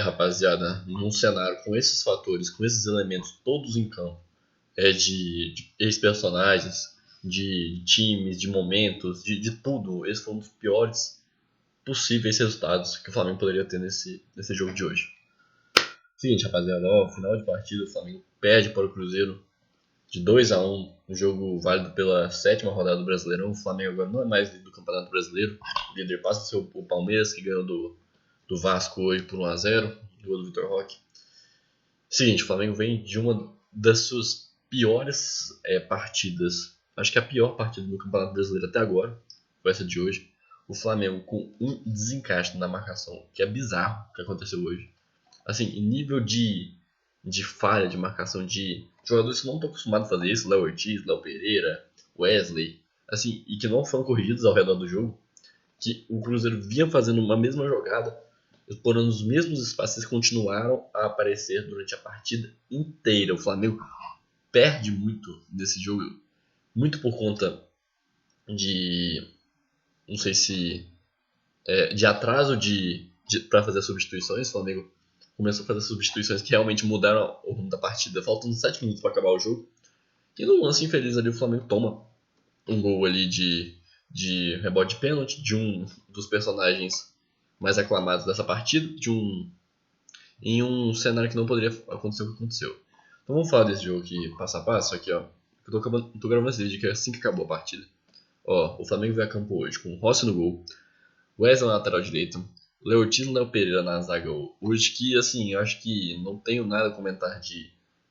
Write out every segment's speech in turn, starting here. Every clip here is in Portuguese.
Rapaziada, num cenário com esses fatores, com esses elementos todos em campo, de ex-personagens, de times, de momentos, de tudo, esse foi um dos piores possíveis resultados que o Flamengo poderia ter nesse jogo de hoje. Seguinte, rapaziada, final de partida, o Flamengo perde para o Cruzeiro de 2-1, um jogo válido pela sétima rodada do Brasileirão. O Flamengo agora não é mais líder do Campeonato Brasileiro, o líder passa a ser o Palmeiras, que ganhou do Vasco hoje por 1-0, gol do Vitor Roque. Seguinte, o Flamengo vem de uma das suas piores partidas, acho que a pior partida do Campeonato Brasileiro até agora, foi essa de hoje. O Flamengo com um desencaixe na marcação, que é bizarro o que aconteceu hoje. Assim, em nível de falha de marcação de jogadores que não estão acostumados a fazer isso, Léo Ortiz, Léo Pereira, Wesley, assim, e que não foram corrigidos ao redor do jogo, que o Cruzeiro vinha fazendo uma mesma jogada, explorando os mesmos espaços e continuaram a aparecer durante a partida inteira. O Flamengo perde muito nesse jogo, muito por conta de, não sei se, de atraso para fazer as substituições. O Flamengo começou a fazer substituições que realmente mudaram o rumo da partida, faltando 7 minutos para acabar o jogo. E no lance infeliz ali, o Flamengo toma um gol ali de rebote de pênalti, de um dos personagens mais aclamados dessa partida, em um cenário que não poderia acontecer o que aconteceu. Então vamos falar desse jogo aqui passo a passo. Aqui, ó. Eu tô gravando esse vídeo que é assim que acabou a partida. Ó, o Flamengo veio a campo hoje com o Rossi no gol, Wesley na lateral direita, Léo Ortiz e Léo Pereira na zaga hoje, que assim, eu acho que não tenho nada a comentar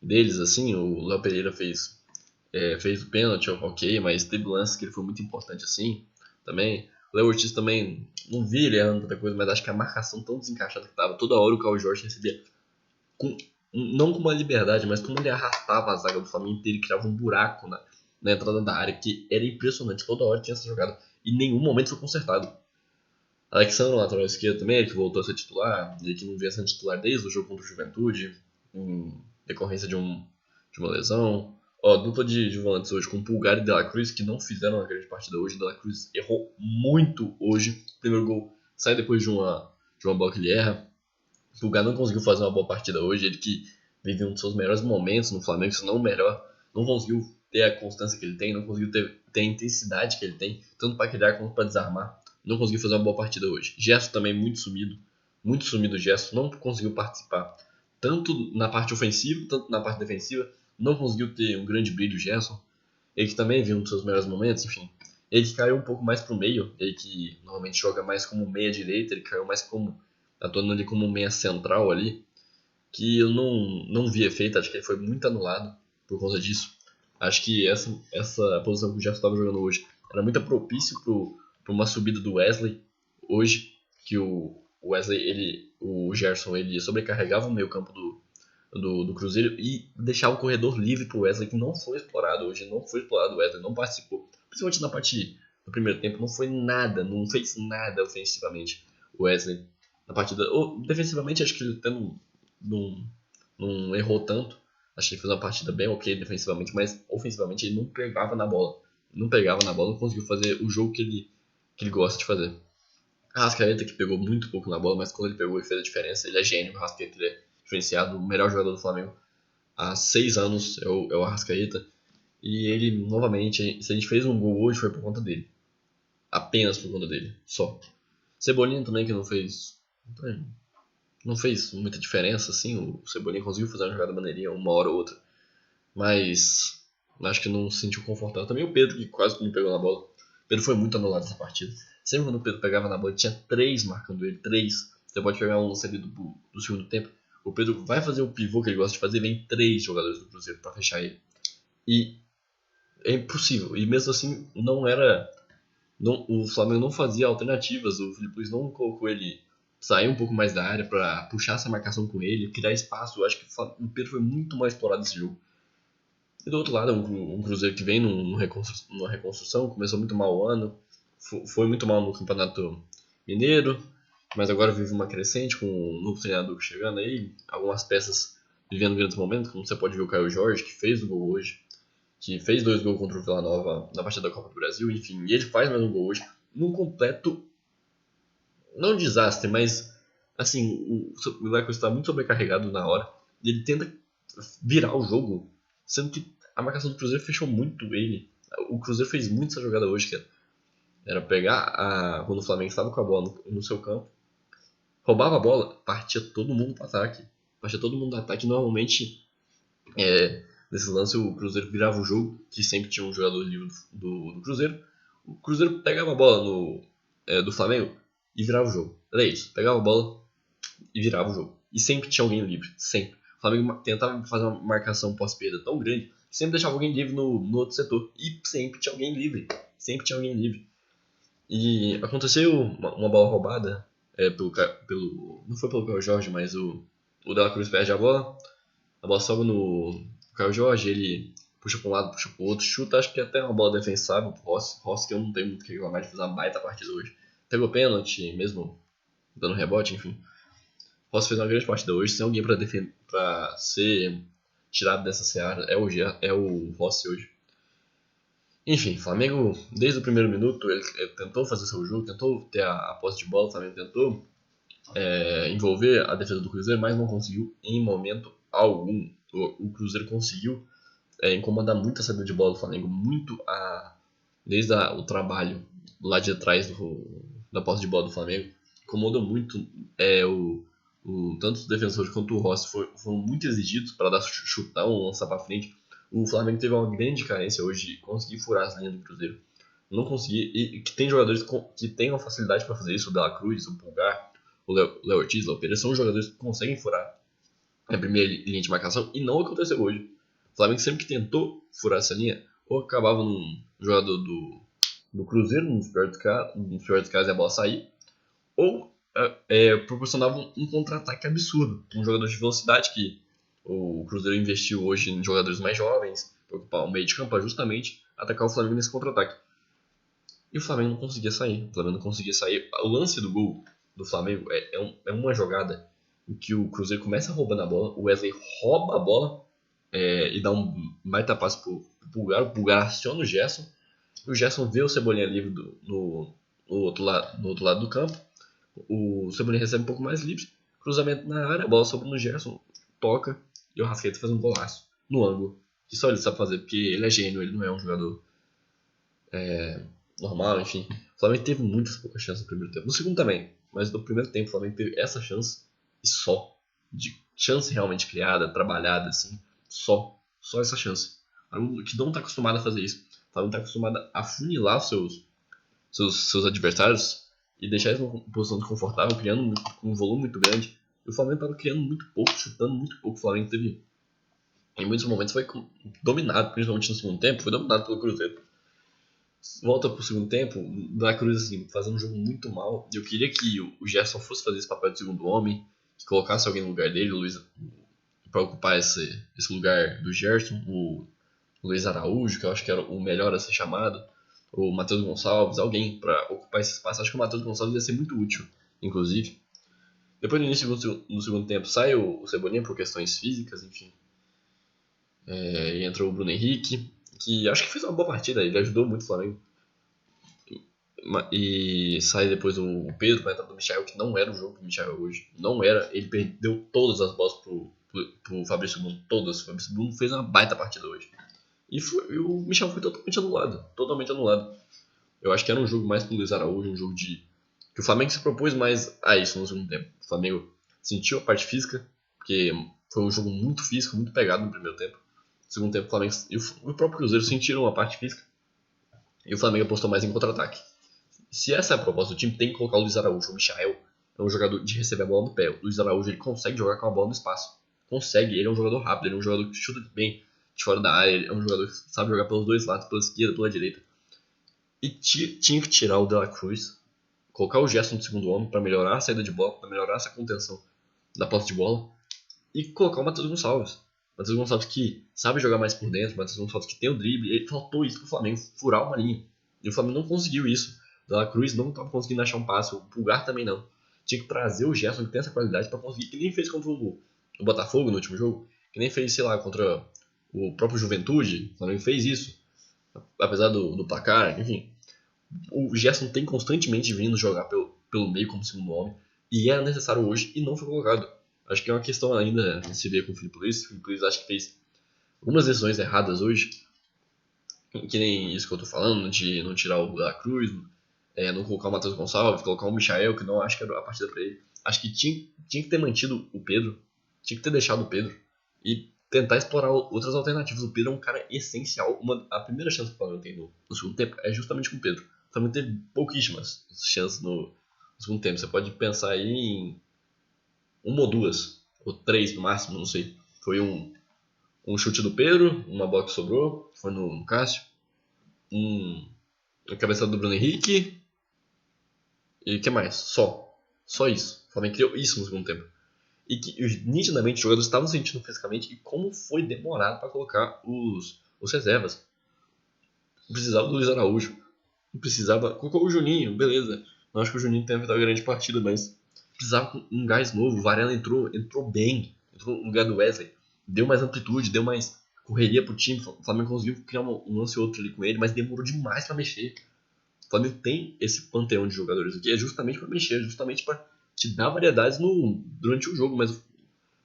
deles, assim. O Léo Pereira fez o pênalti, ok, mas teve lances que ele foi muito importante assim também. O Léo Ortiz também, não vi ele errando tanta coisa, mas acho que a marcação tão desencaixada que tava, toda hora o Caio Jorge recebia, não com uma liberdade, mas como ele arrastava a zaga do Flamengo inteiro e criava um buraco na entrada da área, que era impressionante, toda hora tinha essa jogada, e em nenhum momento foi consertado. Alexandre, lateral esquerdo também, ele que voltou a ser titular, ele que não vinha sendo titular desde o jogo contra o Juventude, em decorrência de uma lesão. Ó, dupla de volantes hoje com Pulgar e De La Cruz, que não fizeram uma grande partida hoje. De La Cruz errou muito hoje. O primeiro gol sai depois de uma bola que ele erra. Pulgar não conseguiu fazer uma boa partida hoje. Ele que vive um dos seus melhores momentos no Flamengo, se não o melhor. Não conseguiu ter a constância que ele tem, não conseguiu ter a intensidade que ele tem, tanto para criar quanto para desarmar. Não conseguiu fazer uma boa partida hoje. Gerson também muito sumido o Gerson, não conseguiu participar tanto na parte ofensiva, tanto na parte defensiva. Não conseguiu ter um grande brilho o Gerson. Ele que também viu um dos seus melhores momentos, enfim. Ele que caiu um pouco mais pro meio, ele que normalmente joga mais como meia direita, ele caiu mais atuando ali como meia central ali, que eu não vi efeito, acho que ele foi muito anulado por conta disso. Acho que essa posição que o Gerson estava jogando hoje era muito propício para uma subida do Wesley hoje, que o Gerson ele sobrecarregava o meio campo do Cruzeiro e deixava o corredor livre para o Wesley, que não foi explorado hoje. Não foi explorado, o Wesley não participou, principalmente na parte do primeiro tempo. Não foi nada, não fez nada ofensivamente o Wesley na partida. Defensivamente, acho que ele até não errou tanto. Acho que ele fez uma partida bem ok defensivamente, mas ofensivamente ele não pegava na bola. Não conseguiu fazer o jogo que ele gosta de fazer. A Arrascaeta, que pegou muito pouco na bola, mas quando ele pegou ele fez a diferença. Ele é gênio, o Arrascaeta, ele é diferenciado, o melhor jogador do Flamengo há 6 anos é o Arrascaeta. E ele, novamente, se a gente fez um gol hoje, foi por conta dele. Apenas por conta dele, só. Cebolinha também, que não fez muita diferença, assim. O Cebolinha conseguiu fazer uma jogada maneirinha uma hora ou outra, mas acho que não se sentiu confortável. Também o Pedro, que quase não pegou na bola. O Pedro foi muito anulado nessa partida. Sempre quando o Pedro pegava na bola, tinha 3 marcando ele, 3. Você pode pegar um lance ali do segundo tempo. O Pedro vai fazer o pivô que ele gosta de fazer, vem 3 jogadores do Cruzeiro para fechar ele. E é impossível. E mesmo assim, o Flamengo não fazia alternativas. O Felipe Luiz não colocou ele sair um pouco mais da área para puxar essa marcação com ele, criar espaço. Eu acho que o Pedro foi muito mais explorado nesse jogo. E do outro lado, um Cruzeiro que vem numa reconstrução, começou muito mal o ano, foi muito mal no Campeonato Mineiro, mas agora vive uma crescente com um novo treinador chegando aí, algumas peças vivendo grandes momentos, como você pode ver o Caio Jorge, que fez o gol hoje, que fez 2 gols contra o Vila Nova na partida da Copa do Brasil, enfim, e ele faz mais um gol hoje, num completo, não desastre, mas Assim, o Leverkusen está muito sobrecarregado na hora. E ele tenta virar o jogo, sendo que a marcação do Cruzeiro fechou muito ele. O Cruzeiro fez muito essa jogada hoje, que era pegar quando o Flamengo estava com a bola no seu campo, roubava a bola, partia todo mundo para ataque. Partia todo mundo no ataque. Normalmente, nesse lance, o Cruzeiro virava o jogo, que sempre tinha um jogador livre do Cruzeiro. O Cruzeiro pegava a bola do Flamengo e virava o jogo. Era isso, pegava a bola e virava o jogo. E sempre tinha alguém livre, sempre. O Flamengo tentava fazer uma marcação pós-perda tão grande que sempre deixava alguém livre no outro setor. E sempre tinha alguém livre. Sempre tinha alguém livre. E aconteceu uma bola roubada não foi pelo Caio Jorge, mas o Dela Cruz perde a bola sobe no Caio Jorge, ele puxa pra um lado, puxa pro outro, chuta, acho que até uma bola defensável pro Rossi, que eu não tenho muito o que reclamar de fazer uma baita partida hoje. Pegou pênalti, mesmo dando rebote, enfim. Rossi fez uma grande partida hoje, sem alguém pra ser tirado dessa seara, é o Rossi hoje. Enfim, Flamengo, desde o primeiro minuto, ele tentou fazer seu jogo, tentou ter a posse de bola, o Flamengo tentou envolver a defesa do Cruzeiro, mas não conseguiu em momento algum. O Cruzeiro conseguiu incomodar muito a saída de bola do Flamengo, desde o trabalho lá de trás da posse de bola do Flamengo. Incomodou muito tanto os defensores quanto o Rossi foram muito exigidos para dar chutão, lançar para frente. O Flamengo teve uma grande carência hoje de conseguir furar as linhas do Cruzeiro. Não consegui, e que tem jogadores que têm uma facilidade para fazer isso, o Dela Cruz, o Pulgar, o Léo Ortiz, o Pereira, são jogadores que conseguem furar a primeira linha de marcação, e não aconteceu hoje. O Flamengo sempre que tentou furar essa linha, ou acabava num jogador do Cruzeiro, nos piores dos casos, e a bola sair, ou proporcionava um contra-ataque absurdo. Um jogador de velocidade que o Cruzeiro investiu hoje em jogadores mais jovens, para ocupar o meio de campo, para justamente atacar o Flamengo nesse contra-ataque. E o Flamengo não conseguia sair. O lance do gol do Flamengo é uma jogada em que o Cruzeiro começa roubando a bola, o Wesley rouba a bola e dá um baita passe pro Pulgar. O Pulgar aciona o Gerson. O Gerson vê o Cebolinha livre no outro lado do campo. O Cebolinha recebe um pouco mais livre. Cruzamento na área, a bola sobe no Gerson, toca e o Rascaeta faz um golaço no ângulo. Que só ele sabe fazer, porque ele é gênio, ele não é um jogador normal, enfim. O Flamengo teve muitas poucas chances no primeiro tempo. No segundo também, mas no primeiro tempo o Flamengo teve essa chance e só. De chance realmente criada, trabalhada, assim. Só essa chance. O Flamengo que não está acostumado a fazer isso. O Flamengo está acostumado a funilar seus adversários e deixar eles numa posição desconfortável, criando um volume muito grande. E o Flamengo estava criando muito pouco, chutando muito pouco. O Flamengo teve, em muitos momentos, foi dominado, principalmente no segundo tempo, foi dominado pelo Cruzeiro. Volta pro segundo tempo, da Cruz assim, fazendo um jogo muito mal. Eu queria que o Gerson fosse fazer esse papel de segundo homem, que colocasse alguém no lugar dele, para ocupar esse lugar do Gerson, o Luiz Araújo, que eu acho que era o melhor a ser chamado, o Matheus Gonçalves, alguém para ocupar esse espaço. Acho que o Matheus Gonçalves ia ser muito útil, inclusive. Depois no início no segundo tempo sai o Cebolinha por questões físicas, enfim. E entra o Bruno Henrique, que acho que fez uma boa partida, ele ajudou muito o Flamengo. E sai depois o Pedro para entrar do Michael, que não era o jogo do Michael hoje. Não era, ele perdeu todas as bolas pro Fabrício Bruno, todas. O Fabrício Bruno fez uma baita partida hoje. E o Michel foi totalmente anulado. Totalmente anulado. Eu acho que era um jogo mais pro Luiz Araújo, um jogo que o Flamengo se propôs mais a isso no segundo tempo. O Flamengo sentiu a parte física, porque foi um jogo muito físico, muito pegado no primeiro tempo. No segundo tempo, o Flamengo e o próprio Cruzeiro sentiram a parte física. E o Flamengo apostou mais em contra-ataque. Se essa é a proposta do time, tem que colocar o Luiz Araújo. O Michael é um jogador de receber a bola no pé. O Luiz Araújo ele consegue jogar com a bola no espaço. Consegue, ele é um jogador rápido, ele é um jogador que chuta bem de fora da área, ele é um jogador que sabe jogar pelos dois lados, pela esquerda, pela direita. E tinha que tirar o De La Cruz, colocar o Gerson no segundo homem para melhorar a saída de bola, para melhorar essa contenção da posse de bola, e colocar o Matheus Gonçalves. Matheus Gonçalves que sabe jogar mais por dentro, Matheus Gonçalves que tem o drible, ele faltou isso pro Flamengo, furar uma linha. E o Flamengo não conseguiu isso. O De La Cruz não estava conseguindo achar um passe, o Pulgar também não. Tinha que trazer o Gerson que tem essa qualidade para conseguir, que nem fez contra o Botafogo no último jogo, que nem fez, sei lá, contra o próprio Juventude, o Flamengo fez isso, apesar do placar, enfim. O Gerson tem constantemente vindo jogar pelo meio como segundo homem, E era necessário hoje e não foi colocado. Acho que é uma questão ainda de se ver com o Filipe Luiz. O Filipe Luiz acho que fez algumas decisões erradas hoje, que nem isso que eu tô falando, de não tirar o da Cruz, não colocar o Matheus Gonçalves, colocar o Michael, que não acho que era a partida pra ele. Acho que tinha que ter mantido o Pedro, tinha que ter deixado o Pedro e tentar explorar outras alternativas. O Pedro é um cara essencial. A primeira chance que o Flamengo tem no segundo tempo é justamente com o Pedro. O Flamengo teve pouquíssimas chances no segundo tempo. Você pode pensar aí em uma ou duas, ou três no máximo, não sei. Foi um chute do Pedro, uma bola que sobrou, foi no Cássio, a cabeçada do Bruno Henrique, e o que mais? Só isso. O Flamengo criou isso no segundo tempo. E que nitidamente os jogadores estavam sentindo fisicamente e como foi demorado para colocar os reservas. Não precisava do Luiz Araújo. Não precisava. Colocou o Juninho, beleza. Não acho que o Juninho tenha feito uma grande partida, mas precisava com um gás novo. O Varela entrou bem. Entrou no lugar do Wesley. Deu mais amplitude, deu mais correria pro time. O Flamengo conseguiu criar um lance ou outro ali com ele, mas demorou demais para mexer. O Flamengo tem esse panteão de jogadores aqui, é justamente para mexer, justamente para te dar variedades durante o jogo, mas o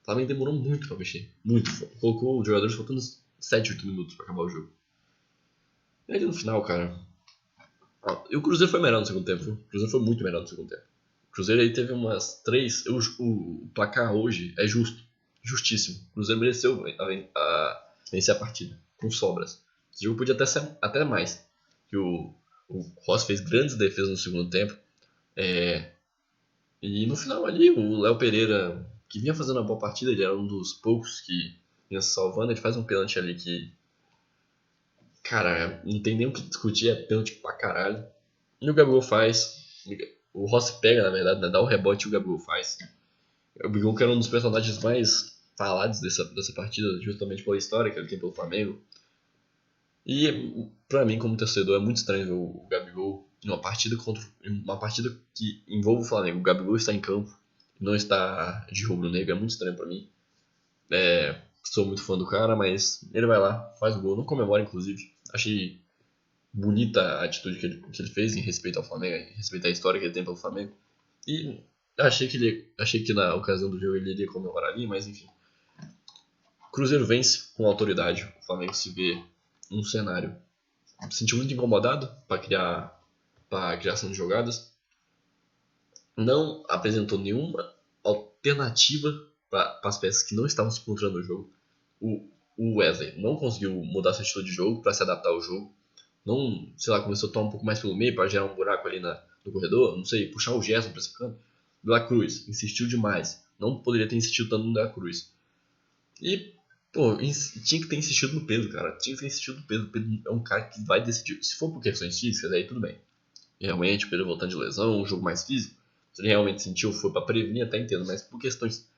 Flamengo demorou muito para mexer. Muito. Colocou os jogadores faltando 7, 8 minutos para acabar o jogo. E aí no final, cara. E o Cruzeiro foi melhor no segundo tempo, viu? O Cruzeiro foi muito melhor no segundo tempo. O Cruzeiro aí teve umas 3. O placar hoje é justo. Justíssimo. O Cruzeiro mereceu vencer a partida. Com sobras. Esse jogo podia até ser até mais. Que o Rossi fez grandes defesas no segundo tempo. E no final ali, o Léo Pereira, que vinha fazendo uma boa partida, ele era um dos poucos que vinha se salvando. Ele faz um pênalti ali que, cara, não tem nem o que discutir, é pênalti pra caralho. E o Gabigol faz. O Rossi pega, na verdade, né? Dá o rebote e o Gabigol faz. O Gabigol que era um dos personagens mais falados dessa partida, justamente pela história que ele tem pelo Flamengo. E pra mim, como torcedor, é muito estranho ver o Gabigol em uma partida que envolve o Flamengo. O Gabigol está em campo, não está de rubro-negro, é muito estranho pra mim. Sou muito fã do cara, mas ele vai lá, faz o gol, não comemora, inclusive. Achei bonita a atitude que ele fez em respeito ao Flamengo, em respeito à história que ele tem pelo Flamengo. E achei que na ocasião do jogo ele iria comemorar ali, mas enfim. Cruzeiro vence com autoridade. O Flamengo se vê num cenário. Se sentiu muito incomodado para criação de jogadas. Não apresentou nenhuma alternativa para as peças que não estavam se encontrando no jogo. O Wesley não conseguiu mudar sua atitude de jogo para se adaptar ao jogo. Não, sei lá, começou a tomar um pouco mais pelo meio para gerar um buraco ali no corredor. Não sei, puxar o Gerson para esse canto. De la Cruz insistiu demais. Não poderia ter insistido tanto no De la Cruz. E, pô, tinha que ter insistido no Pedro, cara. Tinha que ter insistido no Pedro. O Pedro é um cara que vai decidir. Se for por questões físicas, aí tudo bem. E realmente, o Pedro voltando de lesão, um jogo mais físico. Se ele realmente sentiu, foi pra prevenir, até entendo. Mas por questões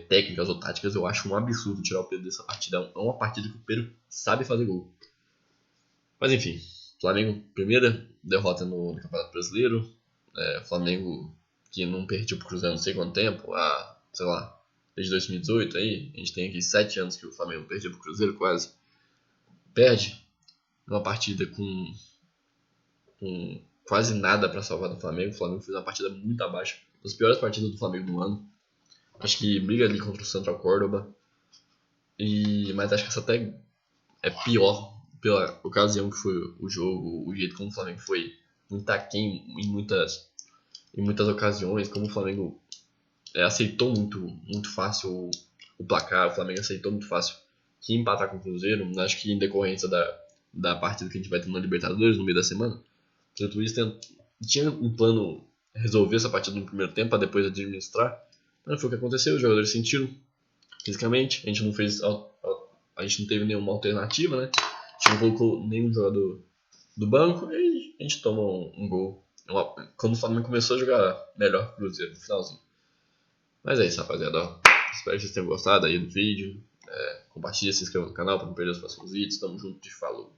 técnicas ou táticas, eu acho um absurdo tirar o Pedro dessa partida. É uma partida que o Pedro sabe fazer gol. Mas enfim, Flamengo, primeira derrota no Campeonato Brasileiro. Flamengo que não perdeu pro Cruzeiro não sei quanto tempo. Sei lá, desde 2018 aí. A gente tem aqui 7 anos que o Flamengo perdeu pro Cruzeiro quase. Perde uma partida com quase nada para salvar do Flamengo. O Flamengo fez uma partida muito abaixo. Uma das piores partidas do Flamengo no ano. Acho que briga ali contra o Central Córdoba. Mas acho que essa até é pior pela ocasião que foi o jogo, o jeito como o Flamengo foi muito aquém em muitas ocasiões, como o Flamengo aceitou muito fácil o placar, o Flamengo aceitou muito fácil que empatar com o Cruzeiro. Acho que em decorrência da partida que a gente vai ter na Libertadores no meio da semana, o Cruzeiro Luiz tinha um plano resolver essa partida no primeiro tempo para depois administrar, mas não foi o que aconteceu. Os jogadores sentiram fisicamente, a gente não teve nenhuma alternativa, né? A gente não colocou nenhum jogador do banco e a gente toma um gol. Quando o Flamengo começou a jogar melhor que o Cruzeiro no finalzinho. Mas é isso, rapaziada. Espero que vocês tenham gostado aí do vídeo. Compartilha, se inscreva no canal para não perder os próximos vídeos. Tamo junto e falou.